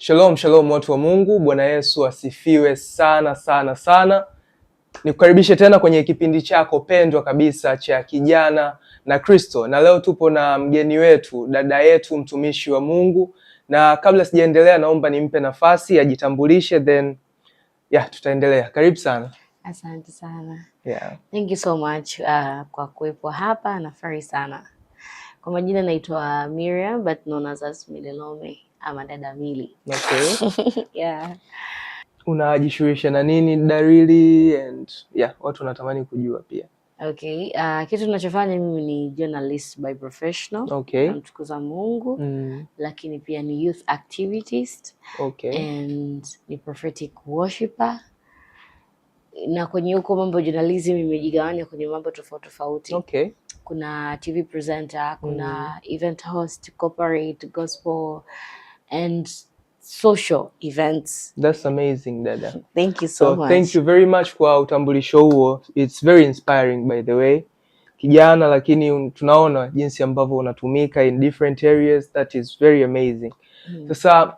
Shalom, shalom watu wa Mungu. Bwana Yesu asifiwe sana sana sana. Nikukaribishe tena kwenye kipindi chako pendwa kabisa cha Kijana na Kristo. Na leo tupo na mgeni wetu, dada yetu, mtumishi wa Mungu. Na kabla sijaendelea, naomba nimpe nafasi ajitambulishe, then tutaendelea. Karibu sana. Asante sana. Thank you so much kwa kuwepo hapa, nafurahi sana. Kwa majina naitwa Miriam but known as Milelome ama dada Mili. Okay. Unajishughulisha na nini dalili and watu wanatamani kujua pia. Okay, kitu ninachofanya mimi ni journalist by professional. Okay. Namtukuza Mungu. Lakini pia ni youth activist. Okay. And ni prophetic worshipper. Na kwenye huko mambo journalism imejigawanya kwenye mambo tofauti tofauti. Okay. Kuna TV presenter, kuna event host, corporate, gospel and social events. That's amazing, dada. Thank you so much. Thank you very much kwa utambulisho huo. It's very inspiring by the way. Kijana lakini tunaona jinsi ambavyo unatumika in different areas. That is very amazing. Sasa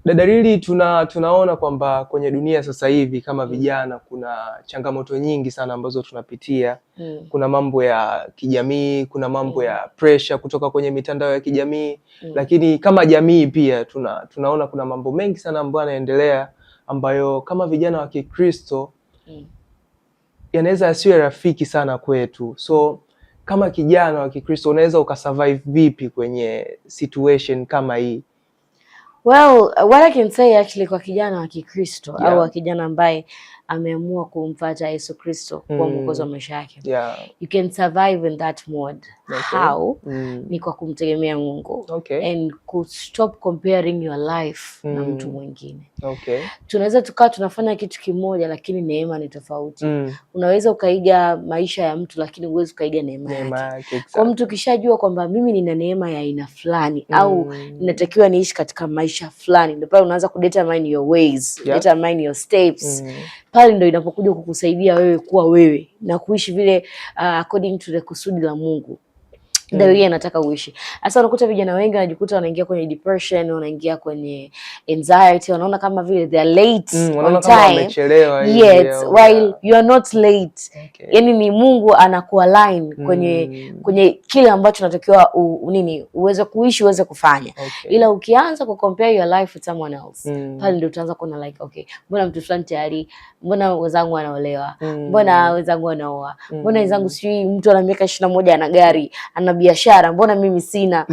dada, really tunaona kwamba kwenye dunia sasa hivi kama vijana kuna changamoto nyingi sana ambazo tunapitia. Kuna mambo ya kijamii, kuna mambo ya pressure kutoka kwenye mitandao ya kijamii. Lakini kama jamii pia tunaona kuna mambo mengi sana ambayo yanaendelea ambayo kama vijana wa Kikristo yanaweza yasiwe rafiki sana kwetu. So kama kijana wa Kikristo unaweza ukasurvive vipi kwenye situation kama hii? Well, what I can say actually kwa kijana wa Kikristo au wa kijana ambaye ameamua kumfuata Yesu Kristo kwa mwokozi wa maisha yake. You can survive in that mode. Okay. How? Ni kwa kumtegemea Mungu. Okay. And stop comparing your life na mtu mwingine. Okay. Tunaweza tukawa tunafanya kitu kimoja lakini neema ni tofauti. Unaweza ukaiga maisha ya mtu lakini huwezi ukaiga neema yake. Exactly. Kwa mtu kishajua kwamba mimi nina neema ya aina fulani au ninatakiwa niishi katika maisha fulani, ndio pale unaanza kudetermine your ways, determine your steps. Pale ndio inapokuja kukusaidia wewe kuwa wewe na kuishi vile according to the kusudi la Mungu. Ndio yeye anataka uishi. Sasa unakuta vijana wengi wanajikuta wanaingia kwenye depression, wanaingia kwenye anxiety, wanaona kama vile they are late on time. Yes, while you are not late. Okay. Yaani ni Mungu anakualign kwenye kile ambacho unatakiwa uweze kuishi, uweze kufanya. Okay. Ila ukianza ku compare your life with someone else, pale ndio utaanza kuona like okay, mbona mtu fulani tayari, mbona wenzangu wanaolewa, mbona wenzangu wanaoa, mbona wenzangu sijui mtu ana miaka 21 ana gari, ana biashara, mbona mimi sina?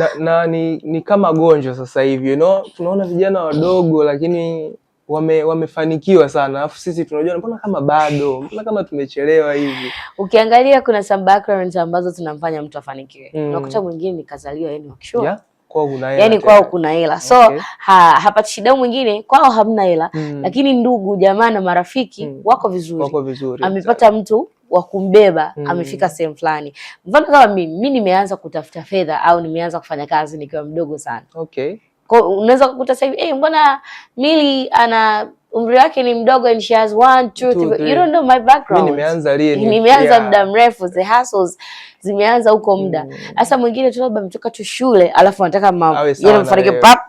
Ni kama gonjwa sasa hivi, tunaona vijana wadogo lakini wamefanikiwa sana. Alafu sisi tunajua mbona kama bado, mbona kama tumechelewa hivi. Ukiangalia kuna some backgrounds ambazo tunamfanya mtu afanikiwe. Unakuta mwingine ni kazaliwa yani wakishua. Kwao kuna hela. Yaani kwao kuna hela. So hapati shida, mwingine kwao hamna hela, lakini ndugu, jamaa na marafiki wako vizuri. Wako vizuri. Amepata mtu wa kumbeba, amefika sehemu fulani. Mfano kama mimi nimeanza kutafuta fedha au nimeanza kufanya kazi nikiwa mdogo sana. Okay. Kwa unaweza kukuta sasa hivi mbona Mili ana umri wake ni mdogo and she has 1 2 3. You don't know my background. Mimi nimeanza lini? Nimeanza muda mrefu, the hustles zimeanza huko muda. Sasa mwingine tu labda ametoka tu shule alafu anataka yeye mfanikiwe pap.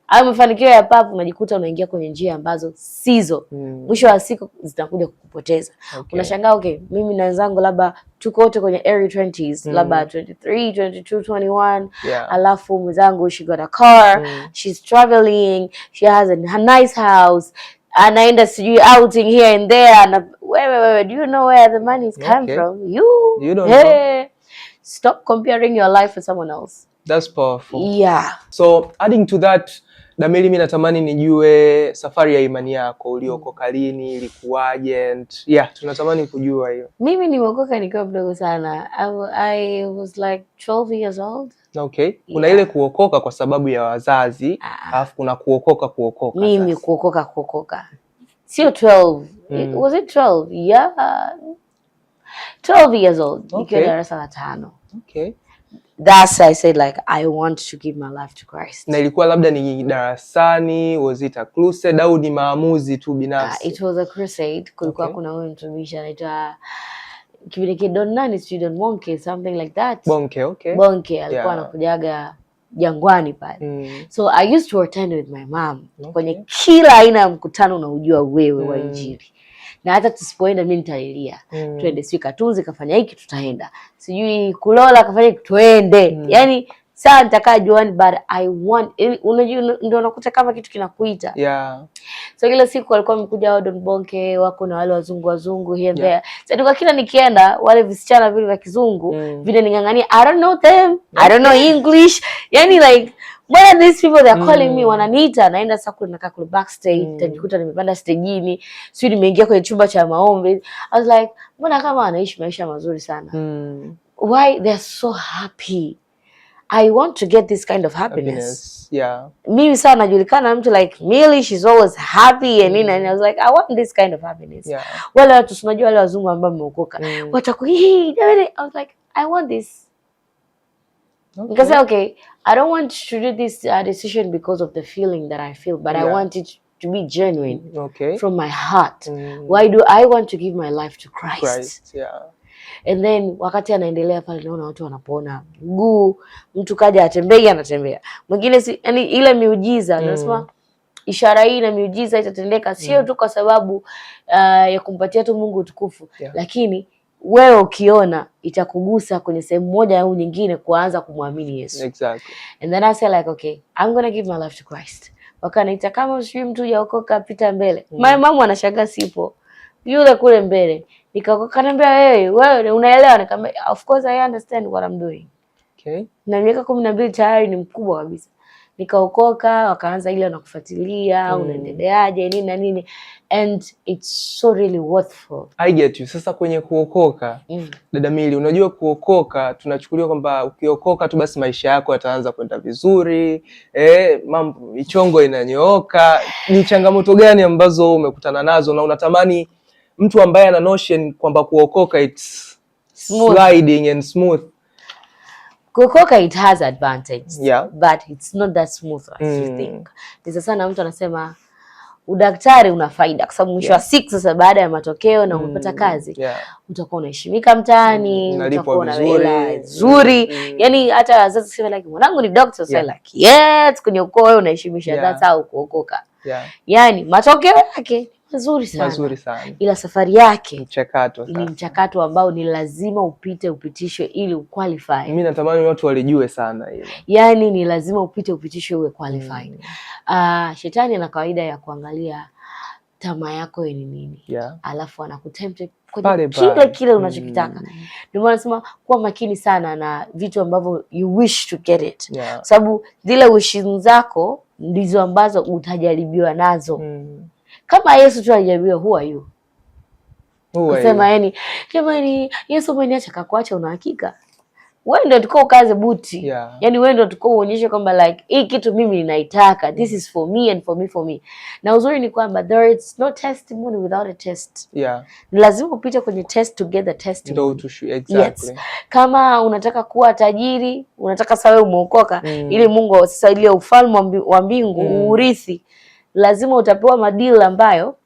Au mafanikio ya papu, unajikuta unaingia kwenye njia ambazo sizo. Mwisho wa siku zitakuja kukupoteza. Okay. Unashangaa okay, mimi na wenzangu labda tuko wote kwenye early 20s, labda 23, 22, 21. Alafu mwenzangu she got a car, she's traveling, she has a nice house, anaenda sijui outing here and there. Wewe, do you know where the money is coming from? You don't know. Stop comparing your life with someone else. That's powerful. Yeah. So adding to that, Dameli, mimi natamani nijue safari ya imani yako, uliokoka lini, ilikuwaje, and tunatamani kujua hiyo. Mimi nimeokoka nikiwa mdogo sana. I was like 12 years old. Okay. Kuna ile kuokoka kwa sababu ya wazazi, alafu kuna kuokoka. Mimi kuokoka. Sio 12. Was it 12? Yeah. 12 years old. Nikiwa darasa la 5. Okay. That's I said like I want to give my life to Christ. Na ilikuwa labda ni darasani, was it a crusade au ni maamuzi tu binafsi? It was a crusade. Kulikuwa kuna huyu mtumishi anaitwa kipindi Don nani, Student Bonke, something like that. Bonke, okay. Bonke alikuwa anakujaga Jangwani pale. So I used to attend with my mom kwenye kila aina ya mkutano unaojua wewe wa Injili. Na hata tusipoenda mimi nitalilia. Twende, sio Katunzi kafanya hiki tutaenda. Sijui Kulola kafanya hiki twende. Yani saa nitakaa juani, but I want, unajua ndio unakuta kama kitu kinakuita. So kila siku walikuwa wamekuja wao Don Bonke, wako na wale wazungu here and there. So kwa kila nikienda wale visichana vile vya kizungu vile ningangania, I don't know them, I don't know English. Yani like, what are these people, they are calling me, wananiita, naenda sasa kule nakaa kule backstage, nitajikuta nimepanda stageini, sio nimeingia kwenye chumba cha maombi. I was like, mbona kama wanaishi maisha mazuri sana. Why they're so happy? I want to get this kind of happiness. Mimi sana najulikana mtu like Millie, she's always happy and and I was like, I want this kind of happiness. Wale watu tunajua wale wazungu ambao wameokoka. Wataku I was like, I want this. Because okay, I don't want to do this decision because of the feeling that I feel, but I want it to be genuine from my heart. Why do I want to give my life to Christ? And then wakati anaendelea pale naona watu wanapona mguu, mtu kaja atembea anatembea. Mwingine yani ile miujiza nasema ishara hii na miujiza itatendeka sio tu kwa sababu ya kumpatia tu Mungu utukufu, lakini wewe ukiona itakugusa kwenye sehemu moja au nyingine kuanza kumwamini Yesu. And then I say like, okay, I'm going to give my life to Christ. Wakanaita kama usijui mtu yaokoka pita mbele. My mom anashangaa sipo. Yule kule mbele. Nikakanambia wewe unaelewa? Nikamwambia of course I understand what I'm doing. Na miaka 12 tayari ni mkubwa kabisa. Nikaokoka, wakaanza ile wanakufuatilia, unaendeleaje nini na nini, and it's so really worthful. I get you. Sasa kwenye kuokoka, dada Millie, unajua kuokoka tunachukulia kwamba ukiokoka tu basi maisha yako yataanza kwenda vizuri, mambo michongo inanyooka. Ni changamoto gani ambazo umekutana nazo na unatamani mtu ambaye ana notion kwamba kuokoka it's sliding and smooth? Kuokoka it has advantages, but it's not that smooth as you think. Nisa sana mtu anasema udaktari una faida kwa sababu mwisho wa siku sasa baada ya matokeo na umepata kazi, utakuwa unaheshimika mtaani, utakuwa na hela nzuri. Yani hata wazazi sema like mwanangu ni doctor, so like yes, kwenye ukoo wewe unaheshimisha, that's how kuokoka. Yani matokeo yake mazuri sana. Ila safari yake ni mchakato ambao ni lazima upitishwe ili uqualify. Mimi natamani watu walijue sana hilo. Yani ni lazima upitishwe uwe qualified. Shetani ana kawaida ya kuangalia tamaa yako ni nini. Alafu anakutempt kwenye kile unachokitaka. Ndio maana nasema kuwa makini sana na vitu ambavyo you wish to get it. Sababu zile wishes zako ndizo ambazo utajaribiwa nazo. Kama Yesu tu alijaribiwa, who are you? Kusema yani jamani Yesu umeniacha kakuacha, una hakika? Wewe ndio tukao ukaze buti. Yani wewe ndio tukao uonyeshe kwamba like hii kitu mimi ninaitaka. This is for me and for me. Na uzuri ni kwamba there is no testimony without a test. Ni lazima upite kwenye test to get the testimony. Yes. Kama unataka kuwa tajiri, unataka sawe umeokoka ili Mungu sasa ile ufalme wa mbingu urithi, lazima utapewa madili ambayo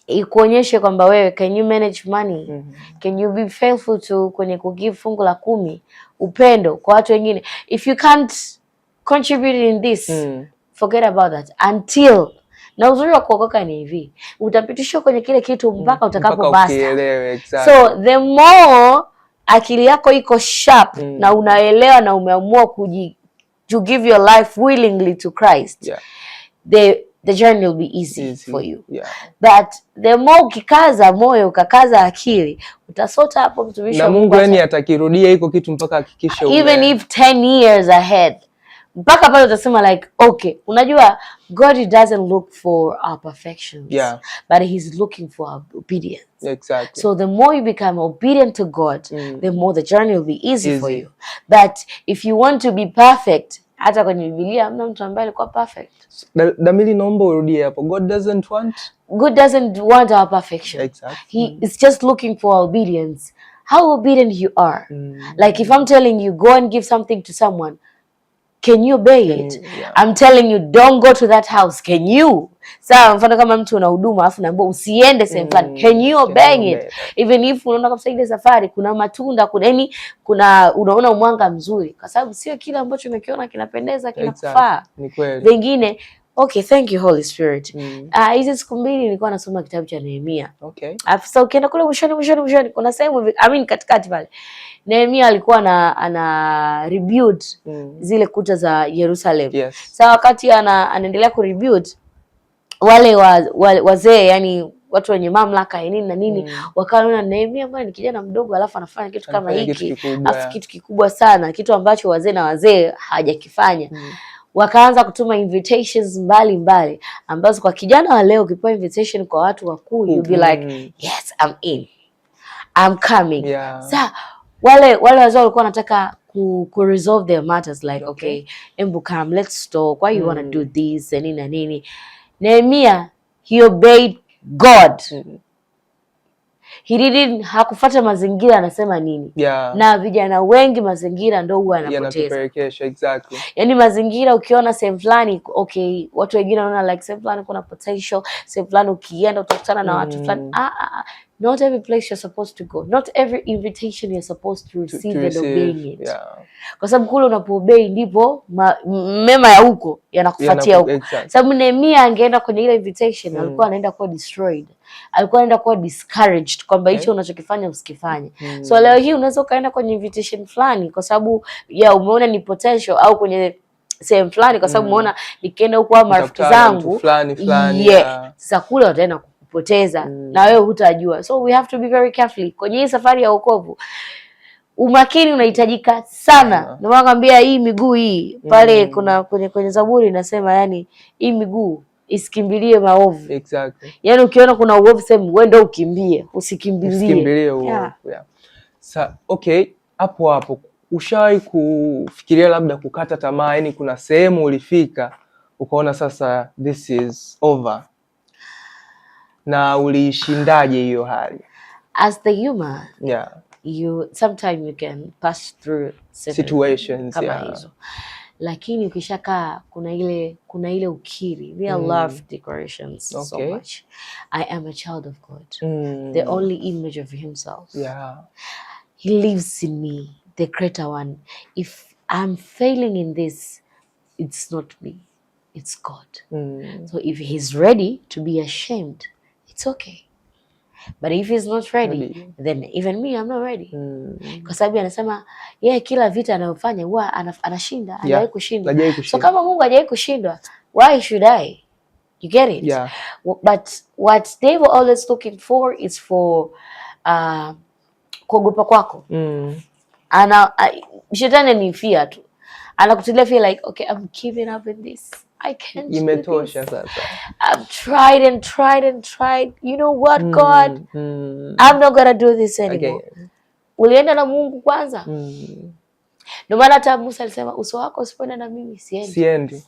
ikuonyeshe kwamba wewe can you manage money, can you be faithful to kwenye kugive fungu la 10, upendo kwa watu wengine. If you can't contribute in this, forget about that until, na uzuri wa kuokoka ni hivi, utapitishwa kwenye kile kitu mpaka utakapobasta. So the more akili yako iko sharp na unaelewa na umeamua to give your life willingly to Christ, the journey will be easy for you. But the more ukikaza moyo, ukakaza akili, utasota hapo mtumishi wa Mungu. Na Mungu yani atakirudia hiko kitu mpaka hakikisha even if 10 years ahead. Mpaka pale utasema like okay, unajua God doesn't look for our perfections, but he's looking for our obedience. So the more you become obedient to God, the more the journey will be easy for you. But if you want to be perfect, hata kwenye Biblia hamna mtu ambaye alikuwa perfect. Damili, naomba urudie hapo. God doesn't want our perfection. He is just looking for our obedience. How obedient you are. Like if I'm telling you go and give something to someone, Can you obey it? I'm telling you, don't go to that house. Can you? Sawa, mfano kama mtu una huduma alafu naambiwa usiende sehemu fulani. Can you obey it? Even if unaona kabisa ile safari kuna matunda, kuna unaona mwanga mzuri, kwa sababu sio kila ambacho umekiona kinapendeza kinakufaa. Ni kweli. Vingine okay, thank you Holy Spirit. Hizi siku mbili nilikuwa nasoma kitabu cha Nehemia. Okay. Afisa ukienda kule mwishoni kuna sehemu katikati pale. Nehemia alikuwa ana rebuild zile kuta za Yerusalem. Yes. Sasa wakati anaendelea ku rebuild, wale wazee yani watu wenye mamlaka nini na nini wakaona Nehemia bwana ni kijana mdogo alafu anafanya kitu kama hiki, kitu kikubwa sana, kitu ambacho wazee hawajakifanya. Wakaanza kutuma invitations mbali ambazo kwa kijana wa leo ukipewa invitation kwa watu wakuu you'll be like yes I'm in, I'm coming. Sasa wale wazee walikuwa wanataka ku resolve their matters like okay embu come let's talk, why you want to do this and nini. Nehemia he obeyed God. Hakufuata mazingira anasema nini. Na vijana wengi mazingira ndio huwa yanapoteza. Exactly. Yaani mazingira ukiona sehemu fulani okay, watu wengine wanaona like sehemu fulani kuna potential, sehemu fulani ukienda utakutana na watu fulani. Not every place you're supposed to go. Not every invitation you're supposed to receive and obeying it. Kwa sababu kule unapoobey ndipo mema ya huko yanakufuatia huko. Sababu Nehemia angeenda kwenye ile invitation alikuwa anaenda kuwa destroyed. Alikuwa anaenda kuwa discouraged kwamba hicho unachokifanya usikifanye. So leo hii unaweza kaenda kwenye invitation fulani kwa sababu umeona ni potential, au kwenye sehemu fulani kwa sababu umeona nikienda huko au marafiki zangu sasa kule wataenda kupoteza na wewe hutajua. So we have to be very careful kwenye hii safari ya wokovu. Umakini unahitajika sana. Ndio nakwambia hii miguu hii pale kuna kwenye Zaburi inasema yani hii miguu isikimbilie maovu. Exactly. Yaani ukiona kuna uovu sehemu wewe ndio ukimbie, usikimbilie uovu. Okay, hapo ushawahi kufikiria labda kukata tamaa, yani kuna sehemu ulifika ukaona sasa this is over, na uliishindaje hiyo hali? As the human, sometimes you can pass through situations kama hizo. Lakini ukishakaa kuna ile ukiri, we love declarations so much. I am a child of God, the only image of himself. He lives in me, the greater one. If I'm failing in this, it's not me, it's God. So if he's ready to be ashamed, it's okay. But if he's not ready, then even me, I'm not ready. Kwa sababu anasema kila vita anayofanya huwa anashinda, hajawahi kushinda. So kama Mungu hajawahi kushindwa, why should I? You get it? But what they were always looking for is for kuogopa kwako. Shetani ni fear tu. Anakutilia feel like okay, I'm giving up in this. I can't do this. I've tried and tried. You know what, God? I'm not gonna do this anymore. Ulienda na Mungu kwanza. Ndio maana hata Musa alisema uso wako usipoenda na mimi siendi.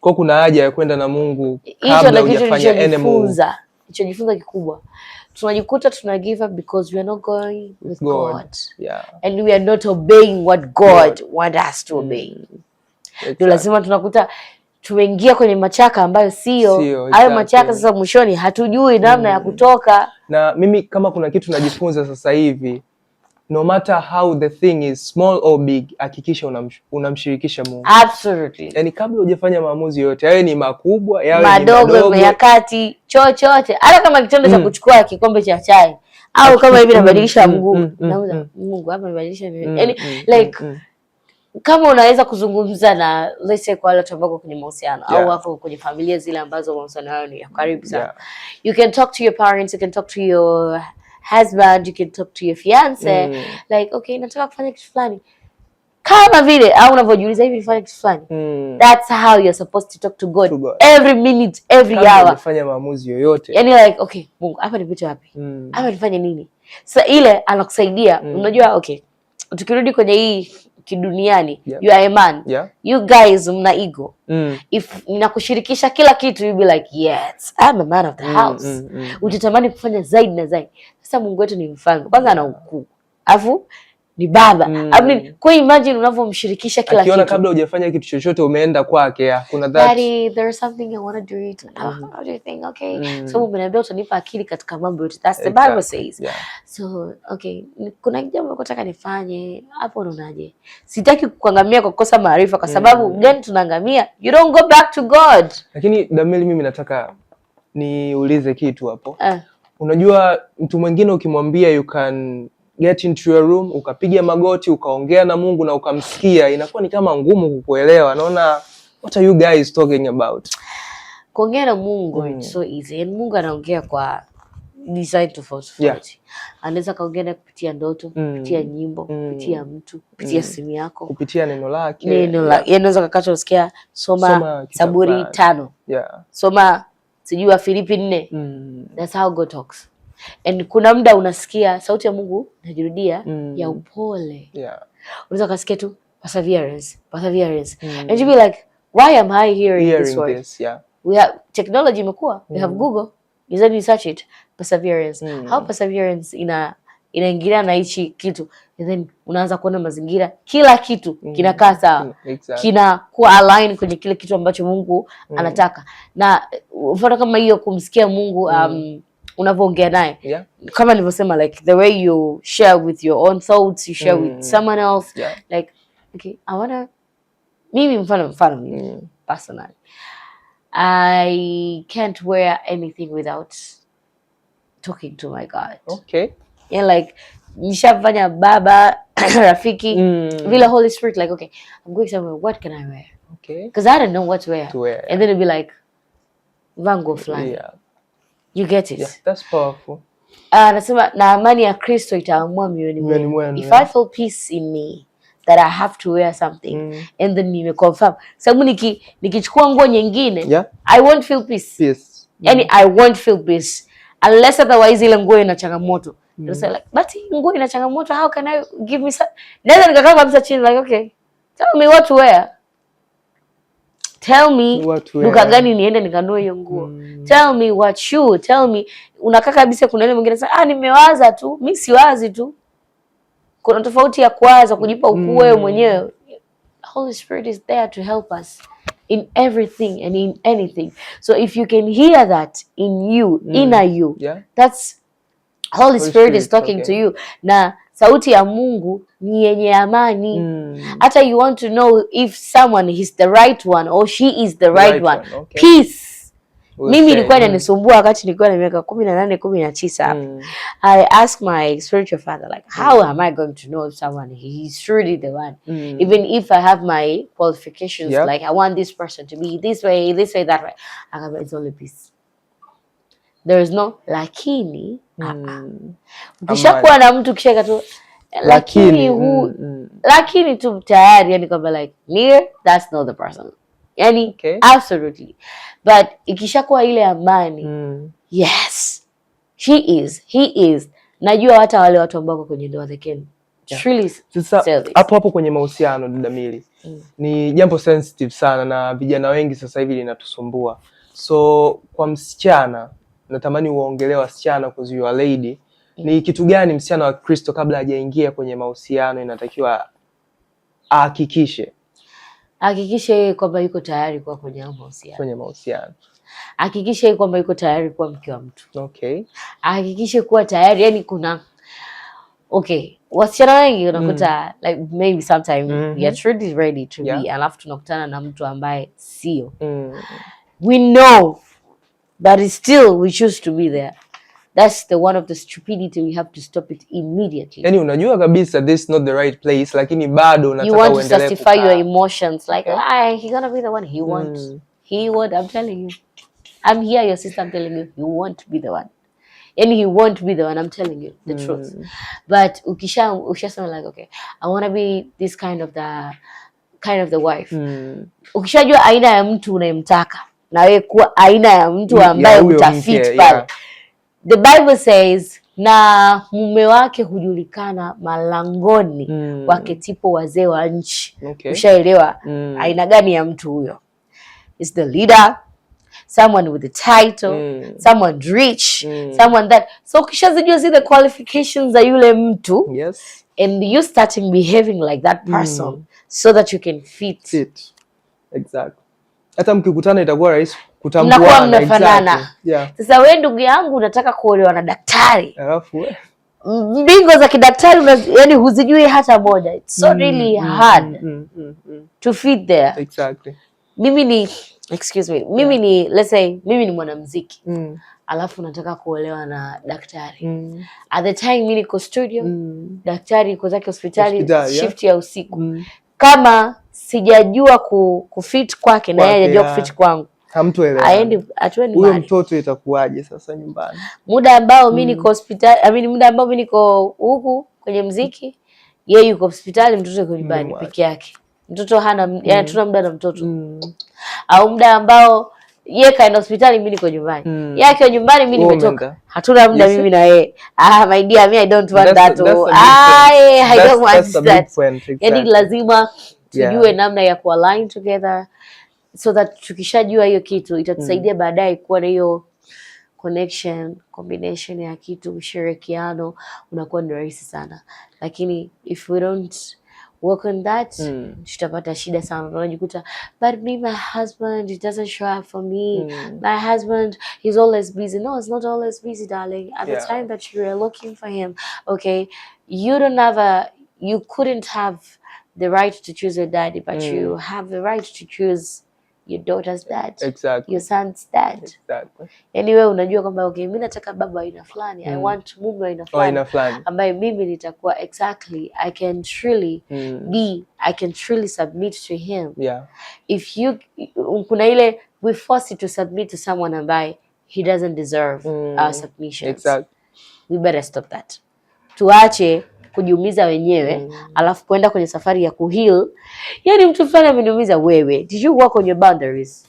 Kwa kuna haja ya kwenda na Mungu kabla hujafanya any move. Hicho kikubwa. Tunajikuta tuna give up because we are not going with God. And we are not obeying what God wants us to obey. Ndio lazima tunakuta tumeingia kwenye machaka ambayo sio hayo machaka. Sasa mwishoni hatujui namna ya kutoka. Na mimi kama kuna kitu najifunza sasa hivi, no matter how the thing is small or big, hakikisha unamshirikisha Mungu. Absolutely. Yani kabla hujafanya maamuzi yote, yawe ni makubwa, yawe madogo, ya kati, chochote. Hata kama kitendo cha kuchukua kikombe cha chai au kama hivi nabadilisha mguu, nauza Mungu hapa nabadilisha hivi. Yani like kama unaweza kuzungumza na let's say kwa watu ambao kwenye mahusiano au wako kwenye familia zile ambazo mahusiano yao ni ya karibu sana. You can talk to your parents, you can talk to your husband, you can talk to your fiance like okay, nataka kufanya kitu fulani. Kama vile au unavyojiuliza hivi nifanye kitu fulani. That's how you're supposed to talk to God. Every minute, every hour. Unafanya maamuzi yoyote. Yani like okay, Mungu hapa nipite wapi? Hapa nifanye nini? Sasa ile anakusaidia. Unajua okay, tukirudi kwenye hii kiduniani, you are a man. You guys mna ego. If ninakushirikisha kila kitu, you be like yes, I'm a man of the house. Utatamani kufanya zaidi na zaidi. Sasa Mungu wetu ni mfalme. Kwanza ana ukuu. Alafu ni baba. I mean, kwa imagine unavyomshirikisha kila kitu. Akiona kabla hujafanya kitu chochote umeenda kwake, kuna that. Daddy, there's something I want to do it. How do you think? Okay. So umeniambia utanipa akili katika mambo yote. That's the Bible says. Yeah. So, okay, kuna jambo nataka nifanye. Hapo unaonaje? Sitaki kuangamia kwa kukosa maarifa kwa sababu gani tunaangamia? You don't go back to God. Lakini Dameli, mimi nataka niulize kitu hapo. Unajua mtu mwingine ukimwambia you can get into your room, ukapiga magoti, ukaongea na Mungu na ukamsikia, inakuwa ni kama ngumu kukuelewa. Naona what are you guys talking about? Kuongea na Mungu it's so easy. And Mungu anaongea kwa design tofauti. Anaweza kaongea kupitia ndoto, kupitia nyimbo, kupitia mtu, kupitia simu yako, kupitia neno lake. Neno lake. Anaweza kakacha usikia soma Zaburi 5. Soma sijui Filipi 4. That's how God talks. And kuna muda unasikia sauti ya Mungu inajirudia ya upole. Unaweza kusikia tu perseverance. And you be like, why am I hearing this word? We have technology imekuwa. We have Google. You search it. Perseverance. How perseverance inaingilia na hichi kitu. And then unaanza kuona mazingira, kila kitu kinakaa sawa. Kinakuwa align kwenye kile kitu ambacho Mungu anataka. Na mfano kama hiyo kumsikia Mungu unavyoongea naye, kama nilivyosema, like the way you share with your own thoughts, you share with someone else, like okay, I wanna, mimi mfano personally, I can't wear anything without talking to my God. Okay. Yeah, like nishafanya baba rafiki vile Holy Spirit, like okay, I'm going somewhere, what can I wear? Okay. Because I don't know what to wear. And then it'll be like vango fly. You get it? Yeah, that's powerful. Nasema na amani ya Kristo itaamua mioyoni mwangu. If I feel peace in me that I have to wear something and then nime confirm. Sababu nikichukua nguo nyingine, I won't feel peace. Yani I won't feel peace unless otherwise ile nguo ina changamoto. Say like, but nguo ina changamoto, how can I give me some? Naweza nikakaa kabisa chini like, okay, tell me what to wear. Tell me duka gani niende nikanunue hiyo nguo. Tell me what shoe. Tell me, unakaa kabisa. Kuna ile mwingine sasa, nimewaza tu. Mimi siwazi tu. Kuna tofauti ya kuwaza, kujipa ukuu wewe mwenyewe. Holy Spirit is there to help us in everything and in anything. So if you can hear that in you, inner you, that's Holy Spirit is talking to you. Na sauti ya Mungu ni yenye amani. Hata you want to know if someone is the right one or she is the right one. Okay. Peace. Mimi ilikuwa inanisumbua wakati nilikuwa na miaka 18, 19. I asked my spiritual father, like, how am I going to know if someone is truly the one? Even if I have my qualifications, like I want this person to be this way, that way. I go, it's only peace. There is no lakini. Ukishakuwa na mtu kishaka tu lakini tu tayari, yani kwamba like near, that's not the person. Yani absolutely. But ikishakuwa ile amani, yes, she is, he is. Najua hata wale watu ambao kwenye ndoa they can truly sasa hapo kwenye mahusiano, Dameli, ni jambo sensitive sana na vijana wengi sasa hivi linatusumbua. So kwa msichana, natamani uongelee wasichana because you are lady. Ni kitu gani msichana wa Kristo kabla hajaingia kwenye mahusiano inatakiwa ahakikishe? Hakikishe kwamba yuko tayari kuwa kwenye mahusiano. Hakikishe kwamba yuko tayari kuwa mke wa mtu. Okay. Hakikishe kuwa tayari, yani kuna wasichana wengi unakuta like maybe sometime we are truly ready to be, alafu tunakutana na mtu ambaye sio. We know but still we choose to be there. That's the one of the stupidity, we have to stop it immediately. Yani unajua kabisa this is not the right place, lakini bado unataka uendelee. You want to justify your emotions like, he's gonna be the one. He won't. He won't. I'm telling you. I'm here, your sister. I'm telling you, he won't be the one. And he won't be the one. I'm telling you the truth. But ukishasema like, okay, I want to be this kind of the wife. Ukishajua aina ya mtu unayemtaka, na wewe kuwa aina ya mtu ambaye utafit pale. The Bible says, na mume wake hujulikana malangoni waketipo wazee wa nchi. Ushaelewa aina gani ya mtu huyo? Is the leader, someone with a title, someone rich, someone that. So ukishazijua zile qualifications za yule mtu, and you starting behaving like that person so that you can fit. Exactly. Hata mkikutana itakuwa rahisi kutambuana. Mnakuwa mnafanana. Exactly. Yeah. Sasa wewe ndugu yangu unataka kuolewa na daktari. Alafu mbingo za kidaktari yani huzijui hata moja. It's so really hard to fit there. Exactly. Mimi ni mimi ni let's say mimi ni mwanamuziki. Alafu nataka kuolewa na daktari. At the time mimi niko studio, daktari yuko zake hospitali shift ya usiku. Kama sijajua kufit kwake na yeye hajajua kufit kwangu, hamtoelewana. Aende atueni huyo mtoto itakuwaje sasa nyumbani? Muda ambao mimi niko hospitali, muda ambao mimi niko huku kwenye muziki, yeye yuko hospitali, mtoto yuko nyumbani peke yake. Mtoto hana yani tuna muda na mtoto. Au muda ambao yeye kaenda hospitali, mimi niko nyumbani. Yeye akiwa nyumbani, mimi nimetoka. Hatuna muda mimi na yeye. My dear, me I don't want that. I don't want that. Yani lazima tujue namna ya ku-align together so that tukishajua hiyo kitu itatusaidia baadaye kuwa na hiyo connection, combination ya kitu, ushirikiano unakuwa ni rahisi sana. Lakini if we don't work on that, tutapata shida sana. Unajikuta, but me, my husband, he doesn't show up for me. My husband, he's always busy. No, it's not always busy, darling. At the time that you are looking for him, okay, you couldn't have the right to choose your daddy, but you have the right to choose your daughter's dad. Exactly. Your son's dad. Exactly. Yani wewe unajua kwamba okay, mimi nataka baba aina fulani. I want mume aina fulani. Ambaye mimi nitakuwa exactly I can truly I can truly submit to him. Yeah. If you kuna ile we force you to submit to someone ambaye he doesn't deserve our submissions. Exactly. We better stop that. Tuache kujiumiza wenyewe alafu kwenda kwenye safari ya kuheal. Yani mtu fulani ameniumiza wewe. Did you work on your boundaries?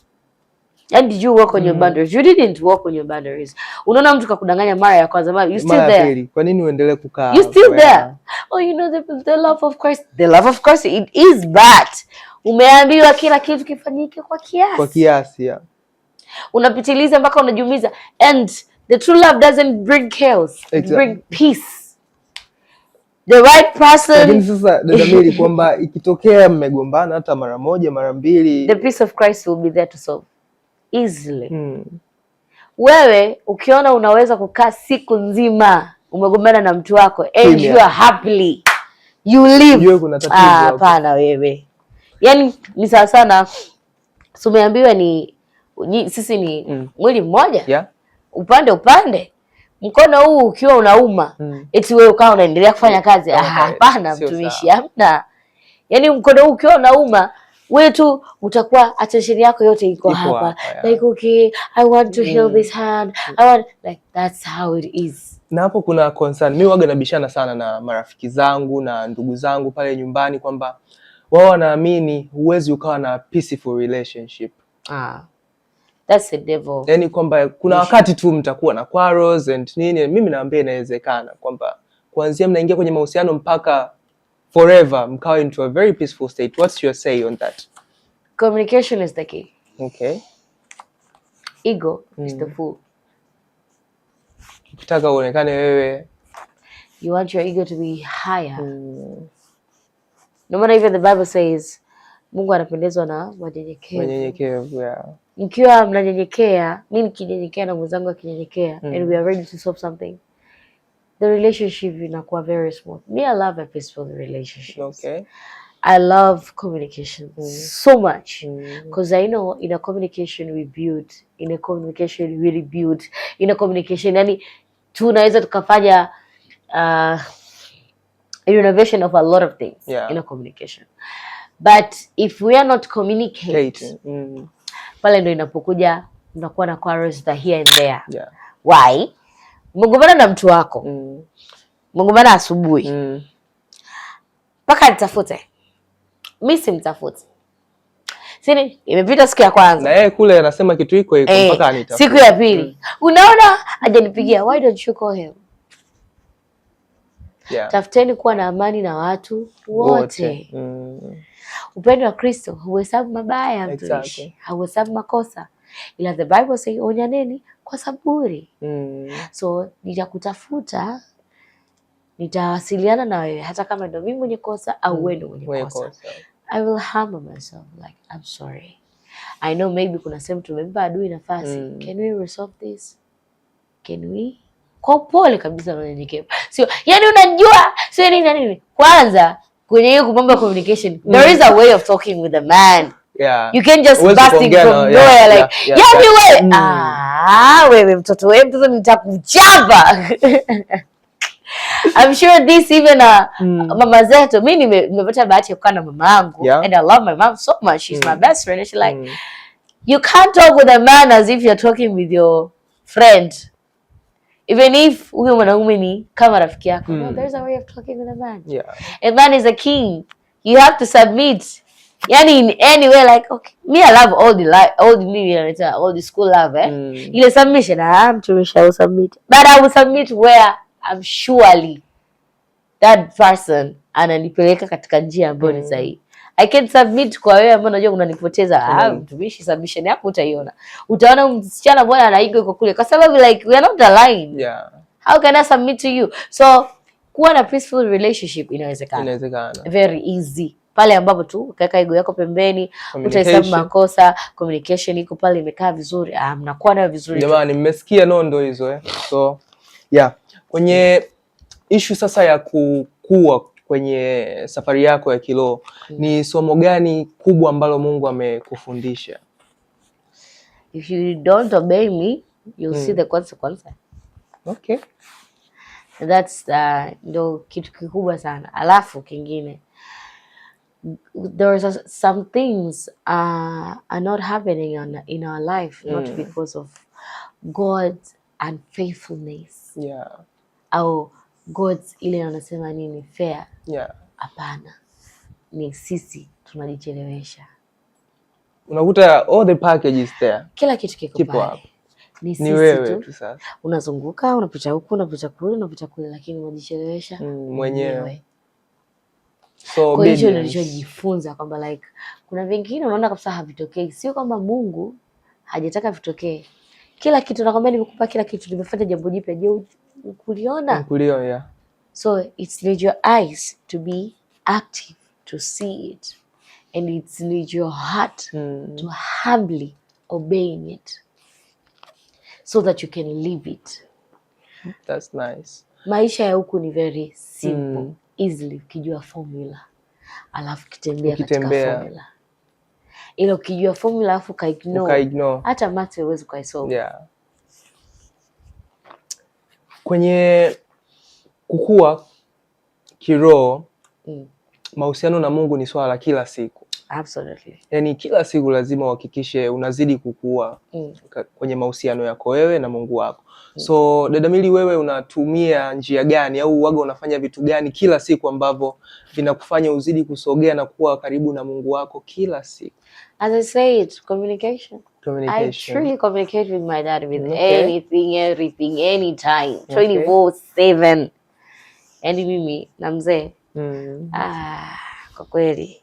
And did you work on your boundaries? You didn't work on your boundaries. Unaona mtu kakudanganya mara ya kwanza, you still there. Kwa nini uendelee kukaa? You still there. Oh, you know the love of Christ. The love of Christ, it is that. Umeambiwa kila kitu kifanyike kwa kiasi. Kwa kiasi, yeah. Unapitiliza mpaka unajiumiza. And the true love doesn't bring chaos. It brings peace. The right person. Lakini sasa dada Mary, kwamba ikitokea mmegombana hata mara moja mara mbili, the peace of Christ will be there to solve easily. Wewe ukiona unaweza kukaa siku nzima umegombana na mtu wako and you are happily you live, hapana wewe. Yani ni sawa sana tumeambiwa sisi ni mwili mmoja, upande mkono huu ukiwa unauma eti wewe ukawa unaendelea kufanya kazi, hapana mtumishi, hamna. Yani mkono huu ukiwa unauma wewe tu utakuwa attention yako yote iko hapa. Like okay, I want to heal this hand. I want like that's how it is. Na hapo kuna concern. Mimi waga nabishana sana na marafiki zangu na ndugu zangu pale nyumbani kwamba wao wanaamini huwezi ukawa na peaceful relationship. That's the devil. Yani kwamba kuna wakati tu mtakuwa na quarrels and nini. Mimi naambia inawezekana kwamba kuanzia mnaingia kwenye mahusiano mpaka forever mkawa into a very peaceful state. What's your say on that? Communication is the key. Okay. Ego is the fool. Ukitaka uonekane wewe, you want your ego to be higher. No matter even the Bible says Mungu anapendezwa na wanyenyekevu. Wanyenyekevu, yeah. Mkiwa mnanyenyekea, mimi nikinyenyekea na mwenzangu akinyenyekea and we are ready to solve something, the relationship inakuwa very smooth. Me, I love a peaceful relationship. Okay. I love communication so much because I know in a communication we build, in a communication we rebuild, in a communication yani tunaweza tukafanya innovation of a lot of things in a communication. But if we are not communicating, pale ndo inapokuja unakuwa na quarrels the here and there. Why? Mgombana na mtu wako. Mgombana asubuhi. Paka nitafute. Mimi simtafuti. Sini imepita siku ya kwanza. Na yeye kule anasema kitu iko mpaka anitafuta. Siku ya pili. Unaona hajanipigia. Why don't you call him? Tafuteni kuwa na amani na watu wote. Upendo wa Kristo huhesabu mabaya mtumishi, hauhesabu makosa. Ila the Bible say onyaneni kwa saburi. So nitakutafuta nitawasiliana na wewe hata kama ndio mimi mwenye kosa au wewe ndio mwenye kosa. I will humble myself like I'm sorry. I know maybe kuna sehemu tumempa adui nafasi. Can we resolve this? Can we? Kwa pole kabisa na unyenyekevu. Sio, yani unajua, sio nini. Kwanza kwenye hiyo kupamba communication, there is a way of talking with a man. Yeah. You can't just busting from nowhere like, wewe mtoto nitakuchapa. I'm sure this even mama zetu, mimi nimepata bahati ya kukaa na mama yangu, and I love my mom so much. She's my best friend. And she's like, you can't talk with a man as if you're talking with your friend. Even if huyo mwanaume ni kama rafiki yako. No, there's a way of talking with a man. Yeah. A man is a king. You have to submit. Yani in any way, like, okay, me I love all the school love, ile submission, I will submit, but I will submit where I'm surely that person ananipeleka katika njia ambayo ni sahihi. I can submit kwa wewe ambao unajua unanipoteza. Mtumishi, submission yako utaiona. Utaona msichana bwana anaiga yuko kule kwa sababu like we are not aligned. Yeah. How can I submit to you? So kuwa na peaceful relationship inawezekana. Inawezekana. Very easy. Pale ambapo tu ukaweka ego yako pembeni, utahesabu makosa, communication iko pale imekaa vizuri, mnakuwa nayo vizuri. Jamani, mmesikia nondo hizo So yeah, kwenye issue sasa ya kukua kwenye safari yako ya kiroho, ni somo gani kubwa ambalo Mungu amekufundisha? If you don't obey me, you'll see the consequence. Okay. That's ndo kitu kikubwa sana. Alafu kingine, there's some things are not happening in our life not because of God's unfaithfulness. Yeah. Au God's ile anasema nini fair. Yeah. Hapana. Ni sisi tunajichelewesha. Unakuta all the packages there. Kila kitu kiko pale. Ni sisi wewe tu sasa. Unazunguka, unapita huku, unapita kule, lakini unajichelewesha mwenyewe. So kwa hiyo nilichojifunza kwamba like kuna vingine unaona kabisa havitokei, sio kwamba Mungu hajataka vitokee. Kila kitu nakwambia, nimekupa kila kitu, nimefanya jambo jipya, je, ukuliona? Yeah. So it's need your eyes to be active to see it, and it's need your heart to humbly obeying it so that you can live it. That's nice. Maisha ya huku ni very simple. Easily ukijua formula alafu kitembea katika formula. Ila ukijua formula alafu ukaignore hata math huwezi kuisolve. Yeah. Kwenye kukua kiroho, mahusiano na Mungu ni swala la kila siku. Absolutely. Yani kila siku lazima uhakikishe unazidi kukua kwenye mahusiano yako wewe na Mungu wako. So dada Milly, wewe unatumia njia gani au waga unafanya vitu gani kila siku ambavyo vinakufanya uzidi kusogea na kuwa karibu na Mungu wako kila siku? As I said, communication. I truly communicate with my dad with anything, everything, anytime, 24/7. Yani mimi na mzee kwa kweli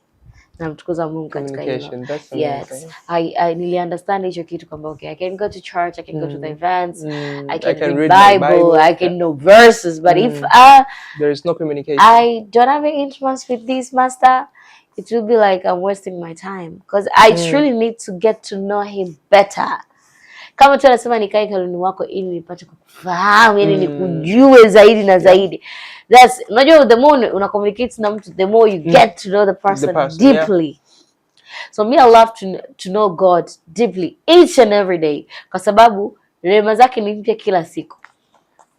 namtukuza Mungu katika hilo. Yes. I really understand hicho kitu kwamba okay, I can go to church, I can go to the events, I can read Bible, I can know verses, but if there is no communication, I don't have an intimacy with this master, it will be like I'm wasting my time because I truly need to get to know him better. Kama tu anasema nikae kaluni wako ili nipate kufahamu, yani nikujue zaidi na zaidi. That's, unajua the more una communicate na mtu, the more you get to know the person deeply. Yeah. So me, I love to know God deeply each and every day. Kwa sababu rehema zake ni mpya kila siku.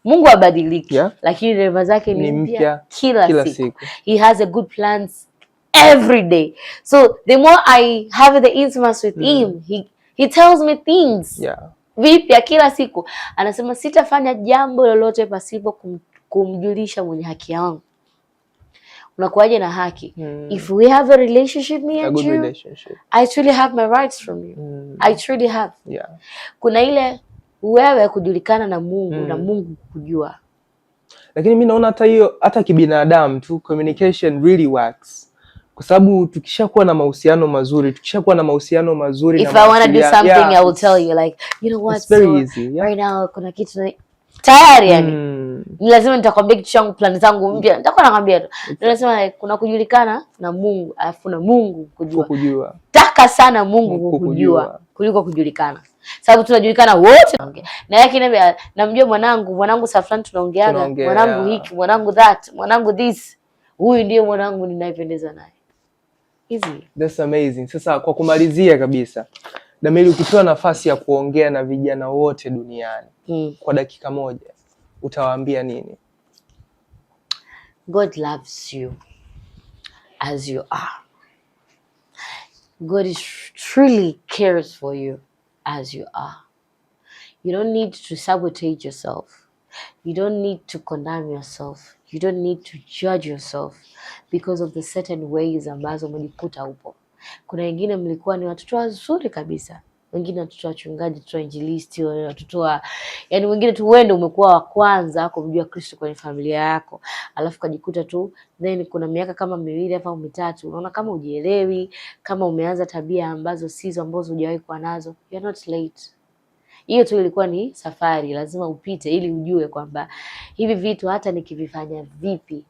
Mungu habadiliki, lakini rehema zake ni mpya kila siku. He has a good plans every day. So the more I have the intimacy with him, he tells me things. Vipya kila siku. Anasema sitafanya jambo lolote pasipo kumjulisha mwenye haki yangu. Unakuaje na haki? If we have a relationship, me and you, I truly have my rights from you. I truly have. Kuna ile wewe kujulikana na Mungu na Mungu kujua. Lakini mimi naona hata kibinadamu tu communication really works. Kwa sababu tukishakuwa na mahusiano mazuri, if I want to do something, I will tell you like, you know what, it's very easy. Right now kuna kitu tayari yani. Ni lazima nitakwambia kitu changu, plani zangu mpya. Nitakuwa nakwambia tu. Nasema kuna kujulikana na Mungu, alafu na Mungu kujua. Taka sana Mungu kukujua kuliko kujulikana. Sababu tunajulikana wote. Na yake namjua mwanangu Safran tunaongeaga, mwanangu hiki, mwanangu that, mwanangu this. Huyu ndiye mwanangu ninayependeza naye. Easy. That's amazing. Sasa kwa kumalizia kabisa, Dameli, ukipewa nafasi ya kuongea na vijana wote duniani kwa dakika moja, utawaambia nini? God loves you as you are. God truly cares for you as you are. You don't need to sabotage yourself. You don't need to condemn yourself. You don't need to judge yourself because of the certain ways ambazo mlikuta upo. Kuna wengine mlikuwa ni watoto wazuri kabisa. Wengine watoto wachungaji, watoto injilisti, watoto yani wengine tu wewe ndio umekuwa wa kwanza kumjua Kristo kwenye familia yako. Alafu kujikuta tu then kuna miaka kama 2 au 3 unaona kama ujielewi, kama umeanza tabia ambazo sizo ambazo hujawahi kuwa nazo. You're not late. Hiyo tu ilikuwa ni safari, lazima upite ili ujue kwamba hivi vitu hata nikivifanya vipi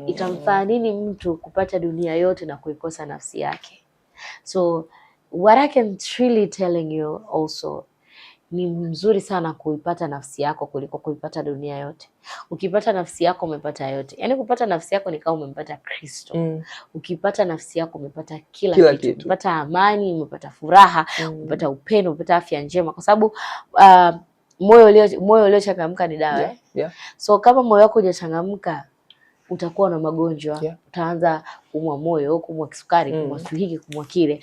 itamfaa nini mtu kupata dunia yote na kuikosa nafsi yake. So what I can truly telling you also, ni mzuri sana kuipata nafsi yako kuliko kuipata dunia yote. Ukipata nafsi yako umepata yote. Yaani kupata nafsi yako ni kama umepata Kristo. Ukipata nafsi yako umepata kila kitu. Umepata amani, umepata furaha, umepata upendo, umepata afya njema kwa sababu moyo uliochangamka ni dawa. So kama moyo wako hujachangamka utakuwa na magonjwa. Utaanza kuumwa moyo, kuumwa kisukari, kuumwa hiki, kuumwa kile.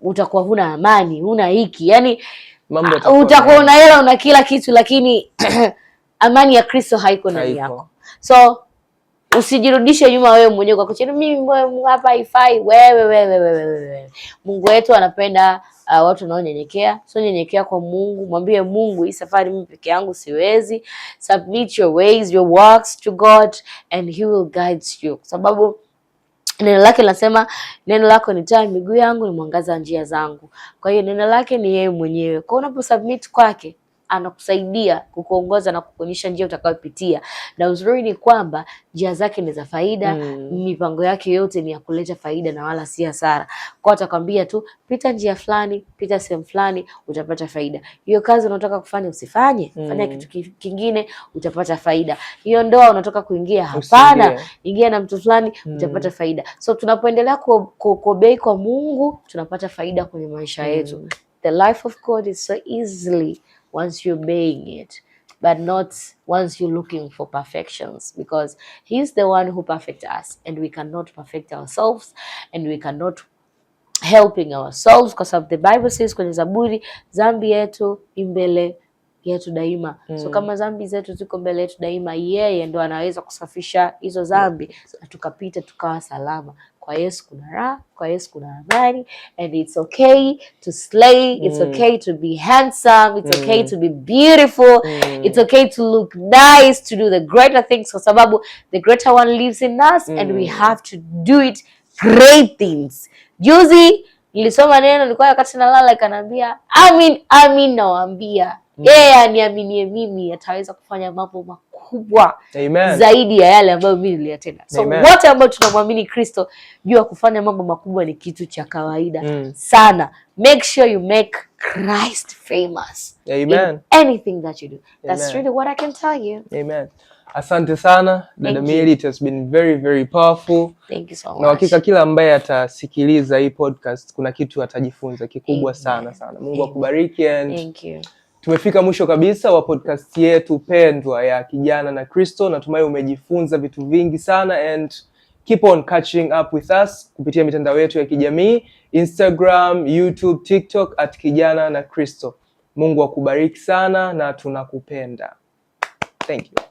Utakuwa huna amani, huna hiki. Yaani utakuwa una hela, una kila kitu lakini amani ya Kristo haiko ndani yako. So usijirudishe nyuma wewe mwenyewe kwa kusema mimi hapa haifai. Wewe. Mungu wetu anapenda watu wanaonyenyekea. So nyenyekea kwa Mungu, mwambie Mungu hii safari mimi peke yangu siwezi. Submit your ways, your works to God and he will guide you. Sababu neno lake linasema neno lako ni taa miguu yangu, ni mwangaza njia zangu. Kwa hiyo neno lake ni yeye mwenyewe. Kwa unapo submit kwake, anakusaidia kukuongoza na kukuonyesha njia utakayopitia. Na uzuri ni kwamba njia zake ni za faida, mipango yake yote ni ya kuleta faida na wala si hasara. Kwa atakwambia tu pita njia fulani, pita sehemu fulani utapata faida. Hiyo kazi unataka kufanya usifanye, fanya kitu kingine utapata faida. Hiyo ndoa unataka kuingia, hapana, ingia na mtu fulani utapata faida. So tunapoendelea kuobey kwa Mungu, tunapata faida kwenye maisha yetu. The life of God is so easily once you're obeying it, but not once you're looking for perfections, because he's the one who perfects us and we cannot perfect ourselves and we cannot helping ourselves because the Bible says kwenye Zaburi, dhambi yetu imbele yetu daima. So kama dhambi zetu ziko mbele yetu daima, yeye ndo anaweza kusafisha hizo dhambi na tukapita tukawa salama. Kwa Yesu kuna raha, kwa Yesu kuna amani, and it's okay to slay, it's okay to be handsome, it's okay to be beautiful, it's okay to look nice, to do the greater things kwa sababu the greater one lives in us and we have to do it great things. Juzi nilisoma neno, nilikuwa wakati nalala ikaniambia amin nawaambia yeye aniaminie mimi ataweza kufanya mambo makubwa zaidi ya yale ambayo mimi niliyatenda. So wote ambao tunamwamini Kristo, jua kufanya mambo makubwa ni kitu cha kawaida sana. Make sure you make Christ famous in anything that you do. That's really what I can tell you. Amen. Asante sana dada Mary, it has been very very powerful. Thank you so much. Na hakika kila ambaye atasikiliza hii podcast kuna kitu atajifunza kikubwa sana. Mungu akubariki and thank you. Tumefika mwisho kabisa wa podcast yetu pendwa ya Kijana na Kristo. Natumai umejifunza vitu vingi sana and keep on catching up with us kupitia mitandao yetu ya kijamii, Instagram, YouTube, TikTok @Kijana na Kristo. Mungu akubariki sana na tunakupenda. Thank you.